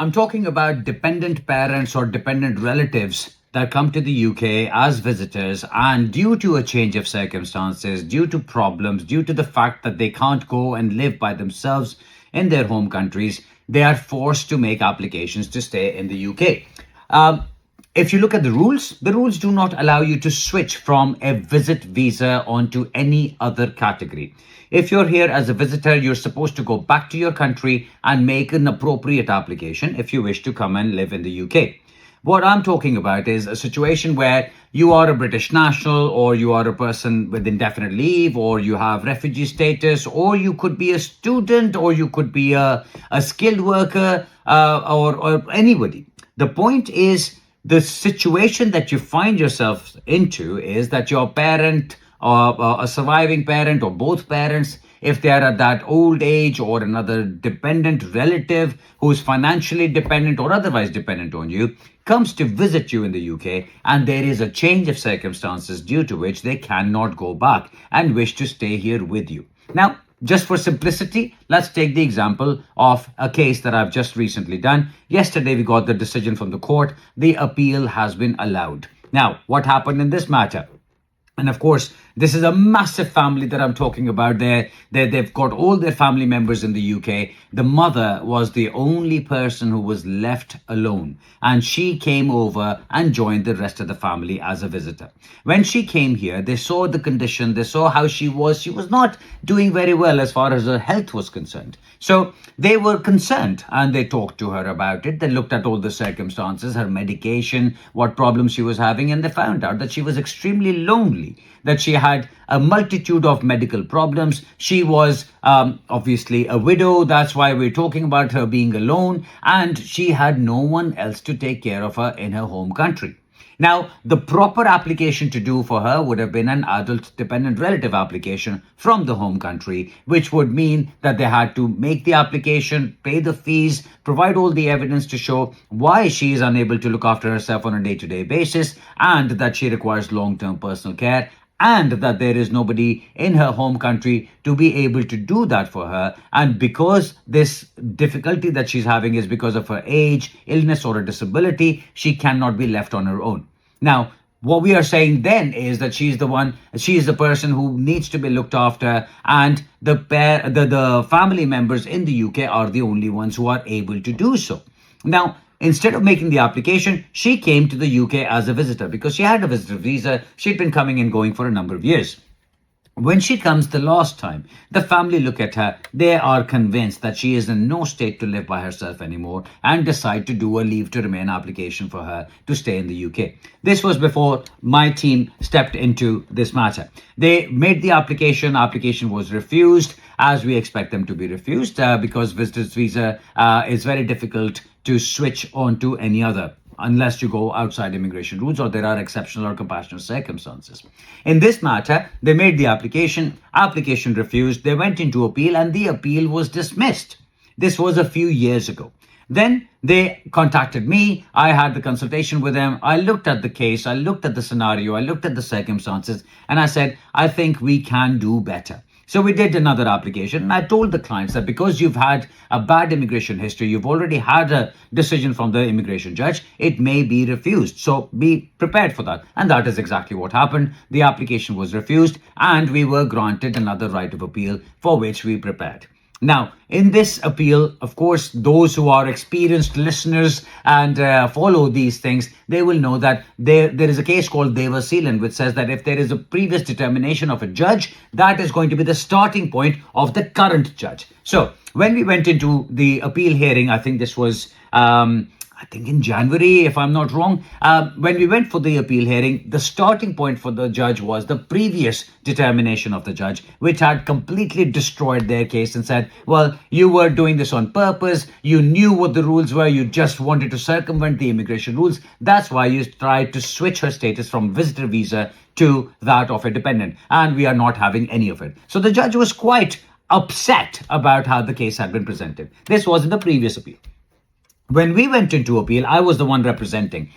I'm talking about dependent parents or dependent relatives that come to the UK as visitors, and due to a change of circumstances, due to problems, due to the fact that they can't go and live by themselves in their home countries, they are forced to make applications to stay in the UK. If you look at the rules do not allow you to switch from a visit visa onto any other category. If you're here as a visitor, you're supposed to go back to your country and make an appropriate application if you wish to come and live in the UK. What I'm talking about is a situation where you are a British national, or you are a person with indefinite leave, or you have refugee status, or you could be a student, or you could be a skilled worker, or anybody. The point is, the situation that you find yourself into is that your parent, or a surviving parent, or both parents, if they are at that old age, or another dependent relative who's financially dependent or otherwise dependent on you, comes to visit you in the UK, and there is a change of circumstances due to which they cannot go back and wish to stay here with you. Now, just for simplicity, let's take the example of a case that I've just recently done. Yesterday, we got the decision from the court. The appeal has been allowed. Now, what happened in this matter? And of course, this is a massive family that I'm talking about. They've got all their family members in the UK. The mother was the only person who was left alone, and she came over and joined the rest of the family as a visitor. When she came here, they saw the condition, they saw how she was. She was not doing very well as far as her health was concerned. So they were concerned, and they talked to her about it. They looked at all the circumstances, her medication, what problems she was having, and they found out that she was extremely lonely, that she had a multitude of medical problems. She was obviously a widow. That's why we're talking about her being alone. And she had no one else to take care of her in her home country. Now, the proper application to do for her would have been an adult dependent relative application from the home country, which would mean that they had to make the application, pay the fees, provide all the evidence to show why she is unable to look after herself on a day-to-day basis, and that she requires long-term personal care, and that there is nobody in her home country to be able to do that for her. And because this difficulty that she's having is because of her age, illness, or a disability, she cannot be left on her own. Now, what we are saying then is that she is the person who needs to be looked after, and the family members in the UK are the only ones who are able to do so. Now, instead of making the application, she came to the UK as a visitor because she had a visitor visa. She'd been coming and going for a number of years. When she comes the last time, the family look at her. They are convinced that she is in no state to live by herself anymore, and decide to do a leave to remain application for her to stay in the UK. This was before my team stepped into this matter. They made the application. Application was refused, as we expect them to be refused, because visitor's visa is very difficult to switch on to any other, unless you go outside immigration rules or there are exceptional or compassionate circumstances. In this matter, they made the application refused, they went into appeal, and the appeal was dismissed. This was a few years ago. Then they contacted me. I had the consultation with them. I looked at the case, I looked at the scenario, I looked at the circumstances, and I said, I think we can do better. So we did another application, and I told the clients that because you've had a bad immigration history, you've already had a decision from the immigration judge, it may be refused. So be prepared for that. And that is exactly what happened. The application was refused, and we were granted another right of appeal, for which we prepared. Now, in this appeal, of course, those who are experienced listeners and follow these things, they will know that there is a case called Deva Sealand, which says that if there is a previous determination of a judge, that is going to be the starting point of the current judge. So when we went into the appeal hearing, I think this was in January, if I'm not wrong, when we went for the appeal hearing, the starting point for the judge was the previous determination of the judge, which had completely destroyed their case and said, well, you were doing this on purpose. You knew what the rules were. You just wanted to circumvent the immigration rules. That's why you tried to switch her status from visitor visa to that of a dependent. And we are not having any of it. So the judge was quite upset about how the case had been presented. This was in the previous appeal. When we went into appeal, I was the one representing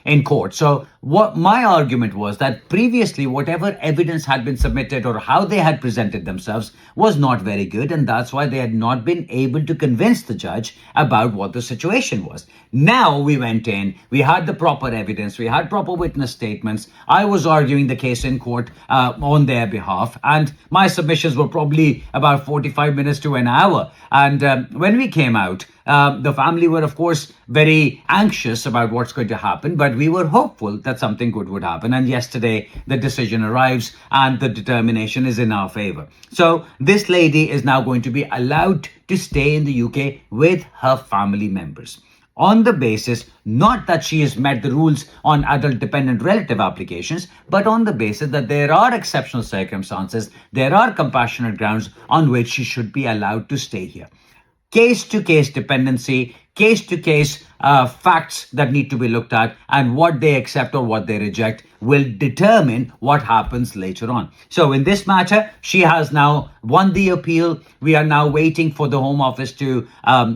in court. So what my argument was that previously whatever evidence had been submitted or how they had presented themselves was not very good, and that's why they had not been able to convince the judge about what the situation was. Now we went in, we had the proper evidence, we had proper witness statements. I was arguing the case in court on their behalf, and my submissions were probably about 45 minutes to an hour. And when we came out, the family were, of course, very anxious about what's going to happen, but we were hopeful that something good would happen. And yesterday, the decision arrives and the determination is in our favor. So this lady is now going to be allowed to stay in the UK with her family members, on the basis not that she has met the rules on adult dependent relative applications, but on the basis that there are exceptional circumstances, there are compassionate grounds on which she should be allowed to stay here. Case-to-case dependency, case-to-case facts that need to be looked at, and what they accept or what they reject will determine what happens later on. So in this matter, she has now won the appeal. We are now waiting for the Home Office to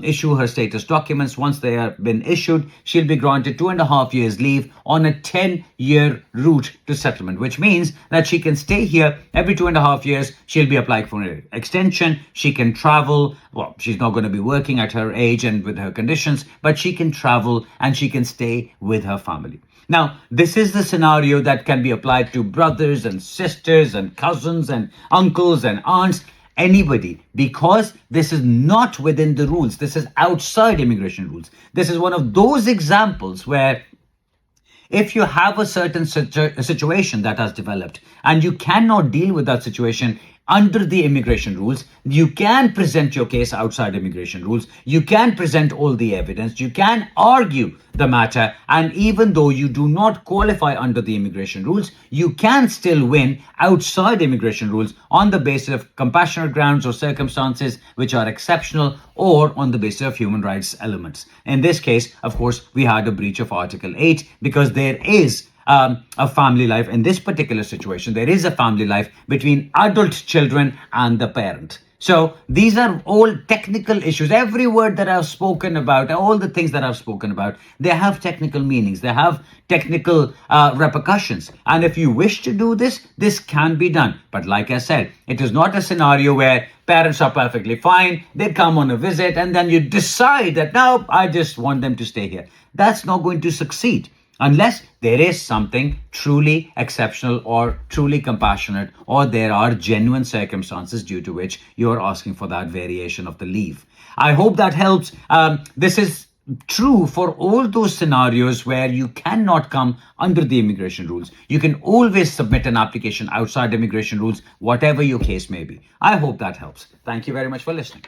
issue her status documents. Once they have been issued, she'll be granted 2.5 years leave on a 10-year route to settlement, which means that she can stay here every 2.5 years. She'll be applying for an extension. She can travel. Well, she's not going to be working at her age and with her conditions, but she can travel and she can stay with her family. Now, this is the scenario that can be applied to brothers and sisters and cousins and uncles and aunts, anybody, because this is not within the rules. This is outside immigration rules. This is one of those examples where if you have a certain situation that has developed and you cannot deal with that situation under the immigration rules, you can present your case outside immigration rules. You can present all the evidence. You can argue the matter. And even though you do not qualify under the immigration rules, you can still win outside immigration rules on the basis of compassionate grounds or circumstances which are exceptional, or on the basis of human rights elements. In this case, of course, we had a breach of Article 8 because there is a family life. In this particular situation, there is a family life between adult children and the parent. So these are all technical issues. Every word that I've spoken about, all the things that I've spoken about, they have technical meanings. They have technical repercussions. And if you wish to do this, this can be done. But like I said, it is not a scenario where parents are perfectly fine. They come on a visit and then you decide that, no, I just want them to stay here. That's not going to succeed unless there is something truly exceptional or truly compassionate, or there are genuine circumstances due to which you're asking for that variation of the leave. I hope that helps. This is true for all those scenarios where you cannot come under the immigration rules. You can always submit an application outside immigration rules, whatever your case may be. I hope that helps. Thank you very much for listening.